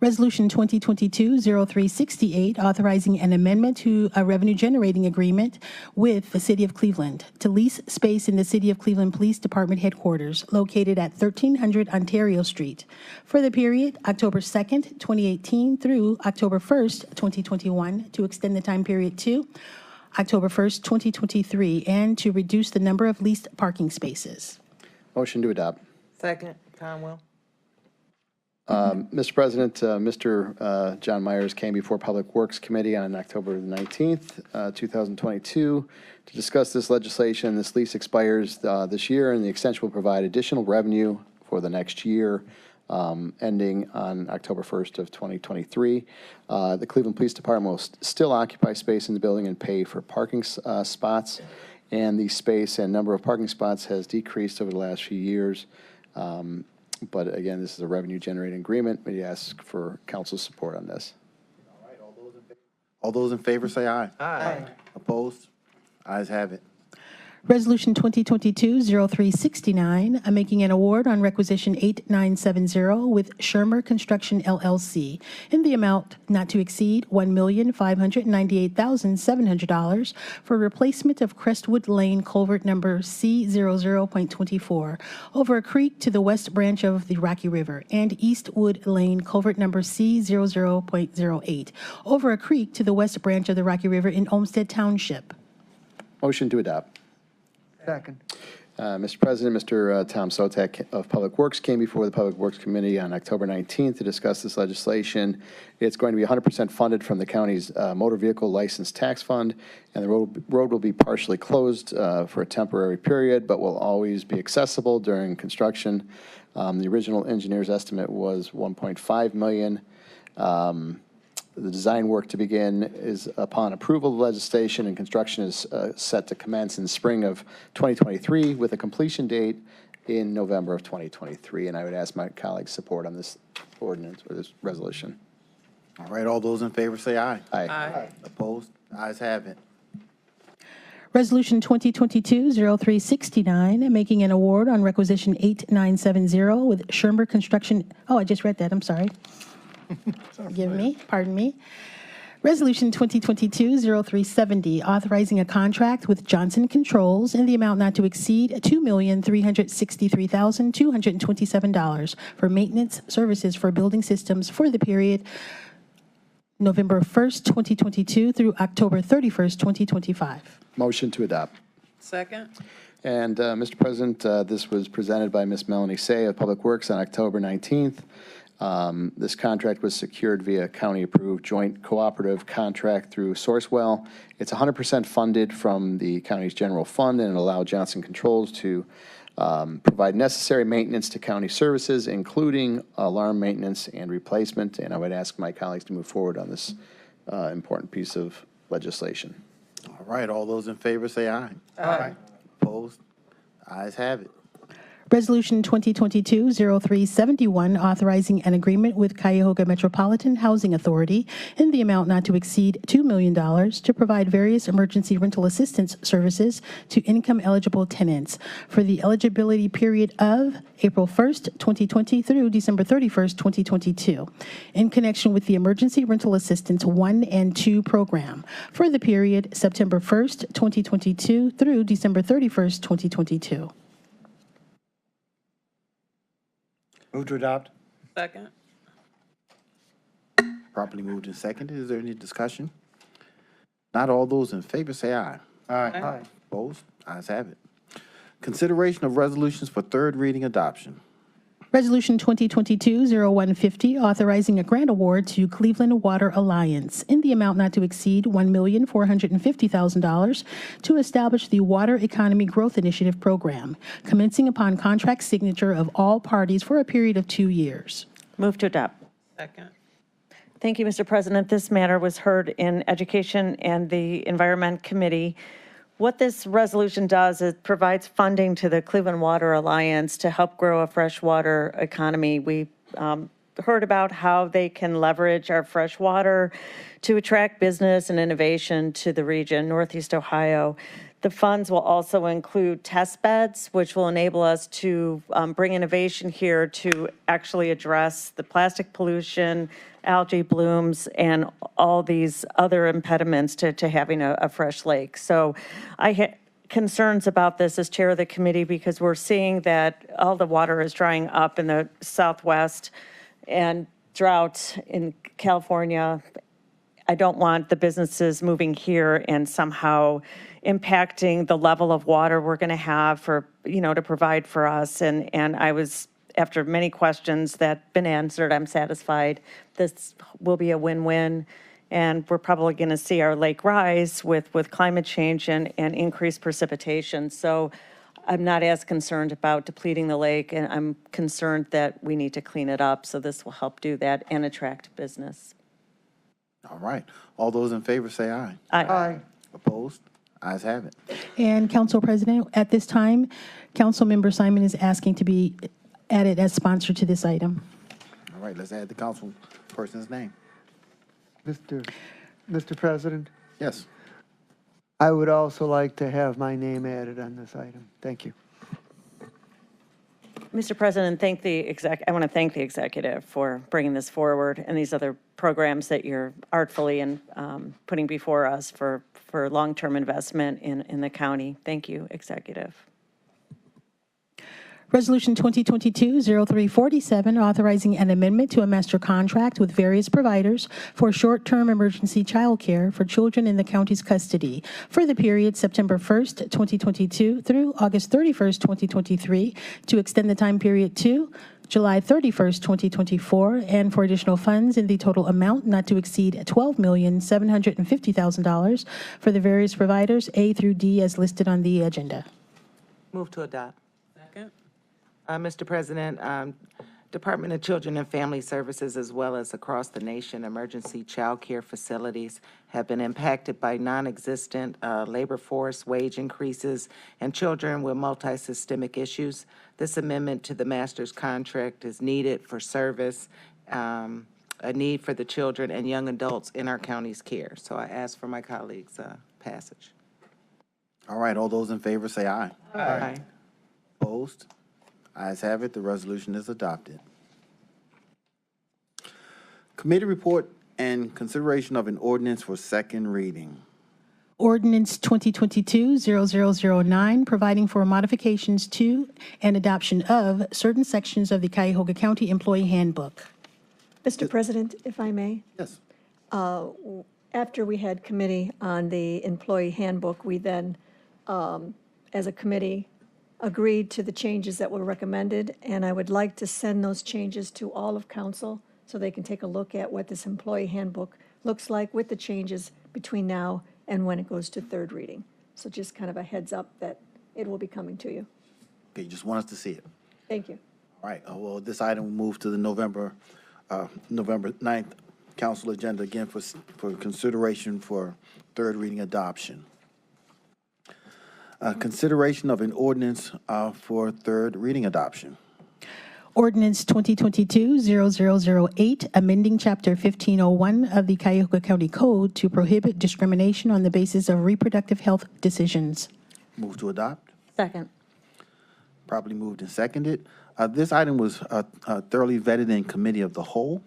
Resolution 2022-0368, authorizing an amendment to a revenue-generating agreement with the City of Cleveland to lease space in the City of Cleveland Police Department headquarters located at 1300 Ontario Street for the period October 2nd, 2018 through October 1st, 2021, to extend the time period to October 1st, 2023, and to reduce the number of leased parking spaces. Motion to adopt. Second, Conwell. Mr. President, Mr. John Myers came before Public Works Committee on October 19th, 2022, to discuss this legislation. This lease expires this year, and the extension will provide additional revenue for the next year, ending on October 1st of 2023. The Cleveland Police Department will still occupy space in the building and pay for parking spots, and the space and number of parking spots has decreased over the last few years. But again, this is a revenue-generating agreement. We ask for council's support on this. All those in favor say aye. Aye. Opposed? Ayes have it. Resolution 2022-0369, making an award on requisition 8970 with Shermer Construction LLC in the amount not to exceed $1,598,700 for replacement of Crestwood Lane culvert number C00.24 over a creek to the west branch of the Rocky River, and Eastwood Lane culvert number C00.08 over a creek to the west branch of the Rocky River in Olmsted Township. Motion to adopt. Second. Mr. President, Mr. Tom Sotek of Public Works came before the Public Works Committee on October 19th to discuss this legislation. It's going to be 100% funded from the county's motor vehicle license tax fund, and the road will be partially closed for a temporary period, but will always be accessible during construction. The original engineer's estimate was $1.5 million. The design work to begin is upon approval of legislation, and construction is set to commence in the spring of 2023 with a completion date in November of 2023. And I would ask my colleagues' support on this ordinance or this resolution. All right, all those in favor say aye. Aye. Opposed? Ayes have it. Resolution 2022-0369, making an award on requisition 8970 with Shermer Construction. Oh, I just read that. I'm sorry. Pardon me. Resolution 2022-0370, authorizing a contract with Johnson Controls in the amount not to exceed $2,363,227 for maintenance services for building systems for the period November 1st, 2022 through October 31st, 2025. Motion to adopt. Second. And, Mr. President, this was presented by Ms. Melanie Say of Public Works on October 19th. This contract was secured via county-approved joint cooperative contract through Sourcewell. It's 100% funded from the county's general fund, and it allowed Johnson Controls to provide necessary maintenance to county services, including alarm maintenance and replacement. And I would ask my colleagues to move forward on this important piece of legislation. All right, all those in favor say aye. Aye. Opposed? Ayes have it. Resolution 2022-0371, authorizing an agreement with Cuyahoga Metropolitan Housing Authority in the amount not to exceed $2 million to provide various emergency rental assistance services to income-eligible tenants for the eligibility period of April 1st, 2020 through December 31st, 2022, in connection with the Emergency Rental Assistance 1 and 2 program for the period September 1st, 2022 through December 31st, 2022. Move to adopt. Second. Properly moved and seconded. Is there any discussion? Not all those in favor say aye. Aye. Opposed? Ayes have it. Consideration of resolutions for third reading adoption. Resolution 2022-0150, authorizing a grant award to Cleveland Water Alliance in the amount not to exceed $1,450,000 to establish the Water Economy Growth Initiative Program, commencing upon contract signature of all parties for a period of 2 years. Move to adopt. Second. Thank you, Mr. President. This matter was heard in Education and the Environment Committee. What this resolution does is provides funding to the Cleveland Water Alliance to help grow a freshwater economy. We heard about how they can leverage our fresh water to attract business and innovation to the region, Northeast Ohio. The funds will also include test beds, which will enable us to bring innovation here to actually address the plastic pollution, algae blooms, and all these other impediments to having a fresh lake. So I had concerns about this as chair of the committee because we're seeing that all the water is drying up in the Southwest and drought in California. I don't want the businesses moving here and somehow impacting the level of water we're going to have for, to provide for us. And I was, after many questions that been answered, I'm satisfied this will be a win-win. And we're probably going to see our lake rise with climate change and increased precipitation. So I'm not as concerned about depleting the lake, and I'm concerned that we need to clean it up. So this will help do that and attract business. All right. All those in favor say aye. Aye. Opposed? Ayes have it. And Council President, at this time, Councilmember Simon is asking to be added as sponsor to this item. All right, let's add the council person's name. Mr. President, Yes. I would also like to have my name added on this item. Thank you. Mr. President, I want to thank the executive for bringing this forward and these other programs that you're artfully and putting before us for long-term investment in the county. Thank you, executive. Resolution 2022-0347, authorizing an amendment to a master contract with various providers for short-term emergency childcare for children in the county's custody for the period September 1st, 2022 through August 31st, 2023, to extend the time period to July 31st, 2024, and for additional funds in the total amount not to exceed $12,750,000 for the various providers A through D as listed on the agenda. Move to adopt. Second. Mr. President, Department of Children and Family Services, as well as across the nation, emergency child care facilities have been impacted by non-existent labor force wage increases and children with multi-systemic issues. This amendment to the master's contract is needed for service, a need for the children and young adults in our county's care. So I ask for my colleagues' passage. All right, all those in favor say aye. Aye. Opposed? Ayes have it. The resolution is adopted. Committee report and consideration of an ordinance for second reading. Ordinance 2022-0009, providing for modifications to and adoption of certain sections of the Cuyahoga County Employee Handbook. Mr. President, if I may, Yes. after we had committee on the employee handbook, we then, as a committee, agreed to the changes that were recommended, and I would like to send those changes to all of council so they can take a look at what this employee handbook looks like with the changes between now and when it goes to third reading. So just kind of a heads up that it will be coming to you. Okay, you just want us to see it. Thank you. All right, well, this item will move to the November 9th council agenda again for consideration for third reading adoption. Consideration of an ordinance for third reading adoption. Ordinance 2022-0008, amending Chapter 1501 of the Cuyahoga County Code to prohibit discrimination on the basis of reproductive health decisions. Move to adopt. Second. Properly moved and seconded. This item was thoroughly vetted in committee of the whole,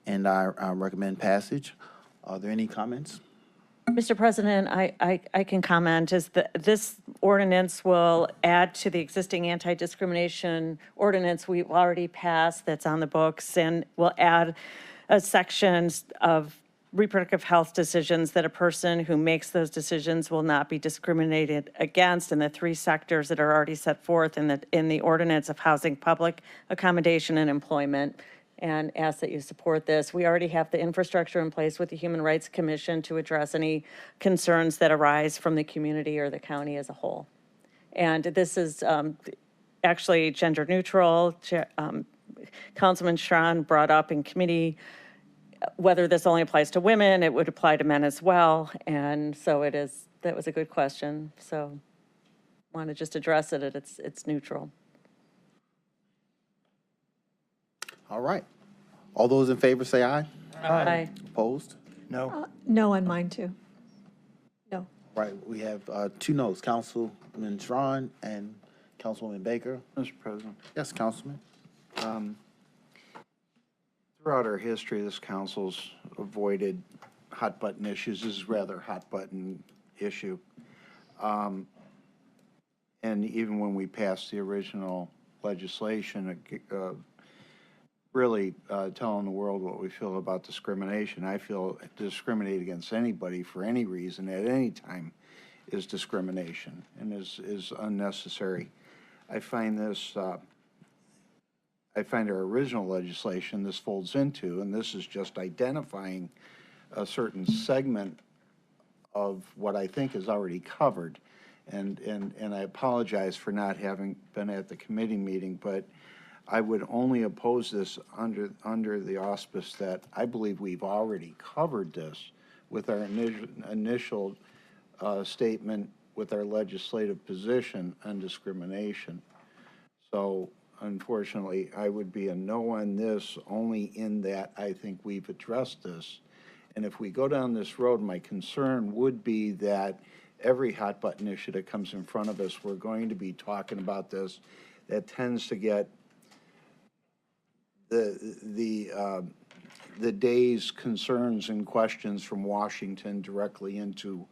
and I recommend passage. Are there any comments? Mr. President, I can comment, is that this ordinance will add to the existing anti-discrimination ordinance we've already passed that's on the books, and will add a section of reproductive health decisions that a person who makes those decisions will not be discriminated against in the 3 sectors that are already set forth in the ordinance of housing, public accommodation, and employment, and ask that you support this. We already have the infrastructure in place with the Human Rights Commission to address any concerns that arise from the community or the county as a whole. And this is actually gender neutral. Councilman Strawn brought up in committee whether this only applies to women, it would apply to men as well. And so it is, that was a good question. So want to just address it, it's neutral. All right. All those in favor say aye. Aye. Opposed? No? No on mine, too. No. Right, we have 2 noes, Councilman Strawn and Councilwoman Baker. Mr. President, Yes, Councilman. throughout our history, this council's avoided hot-button issues. This is rather a hot-button issue. And even when we passed the original legislation, really telling the world what we feel about discrimination. I feel discriminate against anybody for any reason at any time is discrimination and is unnecessary. I find this, I find our original legislation this folds into, and this is just identifying a certain segment of what I think is already covered. And I apologize for not having been at the committee meeting, but I would only oppose this under the auspice that I believe we've already covered this with our initial statement with our legislative position on discrimination. So unfortunately, I would be a no on this only in that I think we've addressed this. And if we go down this road, my concern would be that every hot button issue that comes in front of us, we're going to be talking about this. That tends to get the day's concerns and questions from Washington directly into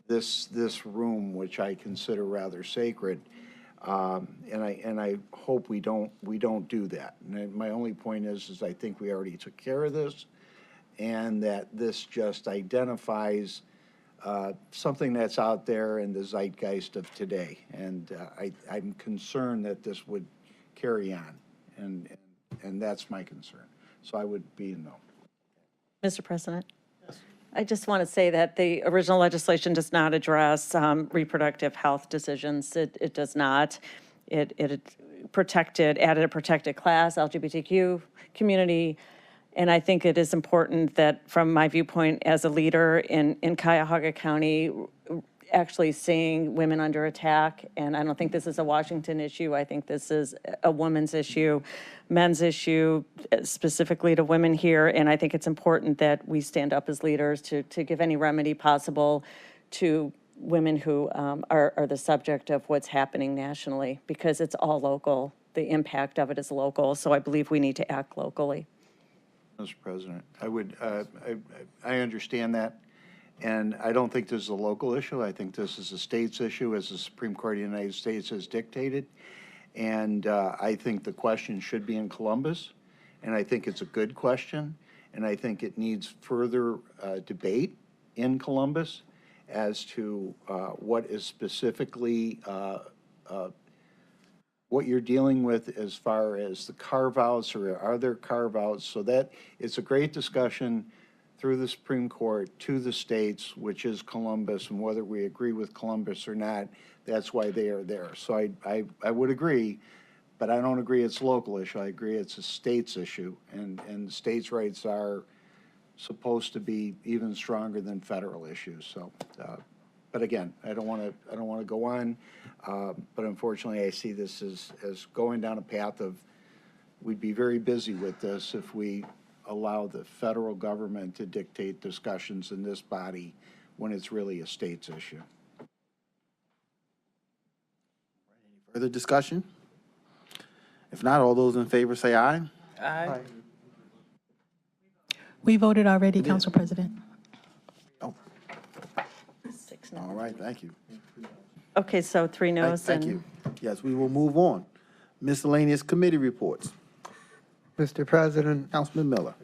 this room, which I consider rather sacred. And I hope we don't do that. And my only point is I think we already took care of this, and that this just identifies something that's out there in the zeitgeist of today. And I'm concerned that this would carry on, and that's my concern. So I would be a no. Mr. President? Yes. I just want to say that the original legislation does not address reproductive health decisions. It does not. It added a protected class, LGBTQ community. And I think it is important that, from my viewpoint as a leader in Cuyahoga County, actually seeing women under attack, and I don't think this is a Washington issue. I think this is a woman's issue, men's issue, specifically to women here. And I think it's important that we stand up as leaders to give any remedy possible to women who are the subject of what's happening nationally, because it's all local. The impact of it is local. So I believe we need to act locally. Mr. President, I understand that, and I don't think this is a local issue. I think this is a state's issue, as the Supreme Court of the United States has dictated. And I think the question should be in Columbus, and I think it's a good question, and I think it needs further debate in Columbus as to what is specifically what you're dealing with as far as the carve-outs, or are there carve-outs, so that it's a great discussion through the Supreme Court to the states, which is Columbus, and whether we agree with Columbus or not, that's why they are there. So I would agree, but I don't agree it's a local issue. I agree it's a state's issue, and states' rights are supposed to be even stronger than federal issues. So, but again, I don't want to go on. But unfortunately, I see this as going down a path of, we'd be very busy with this if we allow the federal government to dictate discussions in this body when it's really a state's issue. Further discussion? If not, all those in favor say aye. Aye. We voted already, Council President. Oh. All right, thank you. Okay, so 3 noes. Thank you. Yes, we will move on. Miscellaneous committee reports. Mr. President, Councilman Miller.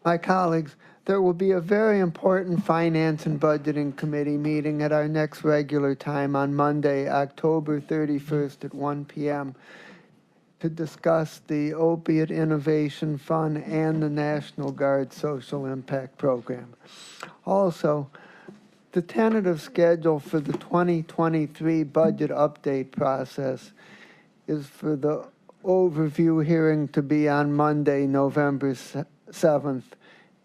my colleagues, there will be a very important Finance and Budgeting Committee meeting at our next regular time on Monday, October 31st at 1 p.m. to discuss the Opiate Innovation Fund and the National Guard Social Impact Program. Also, the tentative schedule for the 2023 budget update process is for the overview hearing to be on Monday, November 7th,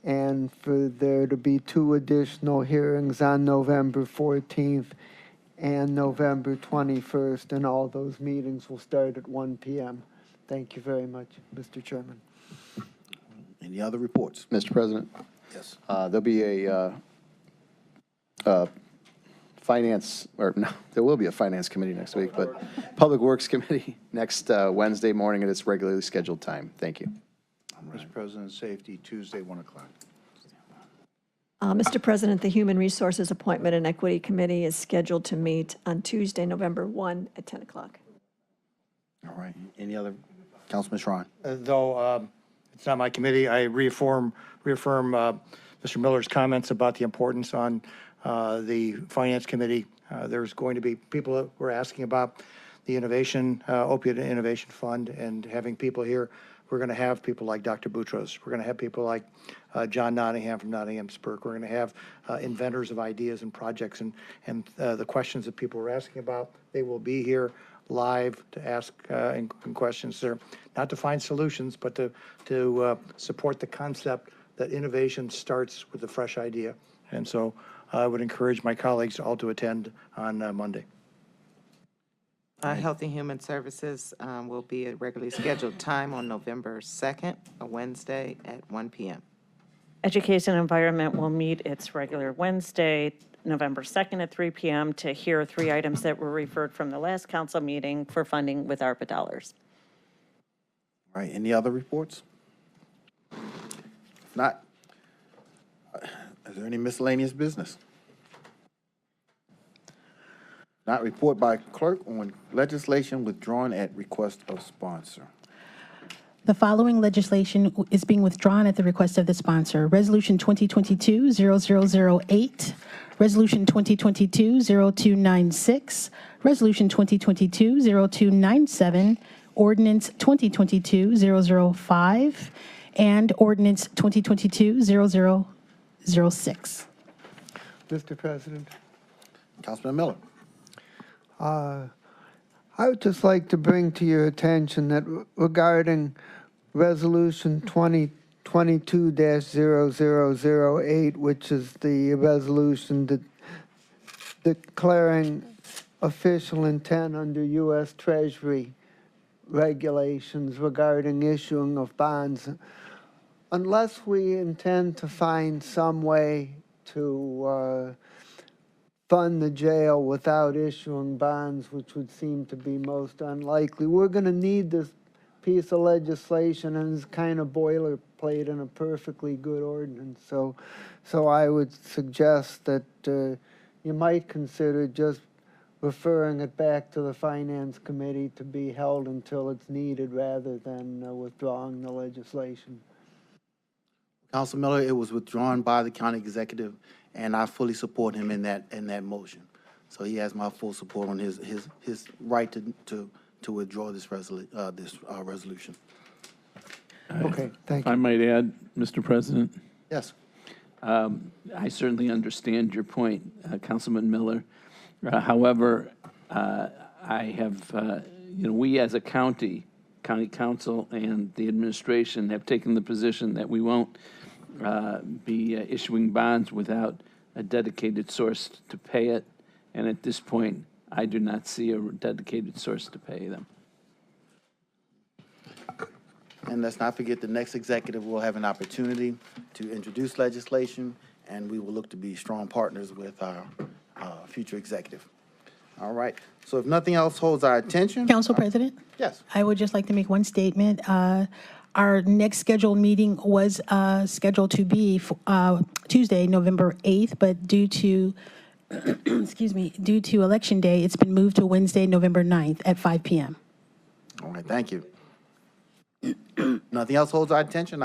and for there to be 2 additional hearings on November 14th and November 21st, and all those meetings will start at 1 p.m. Thank you very much, Mr. Chairman. Any other reports? Mr. President, Yes. there'll be a finance, or no, there will be a finance committee next week, but Public Works Committee next Wednesday morning at its regularly scheduled time. Thank you. Mr. President, safety, Tuesday, 1 o'clock. Mr. President, the Human Resources Appointment and Equity Committee is scheduled to meet on Tuesday, November 1 at 10 o'clock. All right. Any other? Councilman Schron. Though it's not my committee, I reaffirm Mr. Miller's comments about the importance on the Finance Committee. There's going to be people who are asking about the Opiate Innovation Fund, and having people here. We're going to have people like Dr. Boutros. We're going to have people like John Nottingham from Nottingham Spurk. We're going to have inventors of ideas and projects, and the questions that people are asking about, they will be here live to ask and questions there, not to find solutions, but to support the concept that innovation starts with a fresh idea. And so I would encourage my colleagues all to attend on Monday. Health and Human Services will be at regularly scheduled time on November 2nd, a Wednesday at 1 p.m. Education and Environment will meet its regular Wednesday, November 2nd at 3 p.m. to hear 3 items that were referred from the last council meeting for funding with ARPA dollars. All right. Any other reports? If not, is there any miscellaneous business? Not report by clerk on legislation withdrawn at request of sponsor. The following legislation is being withdrawn at the request of the sponsor. Resolution 2022-0008, Resolution 2022-0296, Resolution 2022-0297, Ordinance 2022-005, and Ordinance 2022-0006. Mr. President. Councilman Miller. I would just like to bring to your attention that regarding Resolution 2022-0008, which is the resolution declaring official intent under U.S. Treasury regulations regarding issuing of bonds, unless we intend to find some way to fund the jail without issuing bonds, which would seem to be most unlikely. We're going to need this piece of legislation, and it's kind of boilerplate in a perfectly good ordinance. So I would suggest that you might consider just referring it back to the Finance Committee to be held until it's needed rather than withdrawing the legislation. Council Miller, it was withdrawn by the county executive, and I fully support him in that motion. So he has my full support on his right to withdraw this resolution. Okay, thank If I you. might add, Mr. President, Yes. I certainly understand your point, Councilman Miller. However, I have, we as a county council and the administration have taken the position that we won't be issuing bonds without a dedicated source to pay it. And at this point, I do not see a dedicated source to pay them. And let's not forget, the next executive will have an opportunity to introduce legislation, and we will look to be strong partners with our future executive. All right. So if nothing else holds our attention. Council President? Yes. I would just like to make one statement. Our next scheduled meeting was scheduled to be Tuesday, November 8th, but due to, due to Election Day, it's been moved to Wednesday, November 9th at 5 p.m. All right. Thank you. Nothing else holds our attention.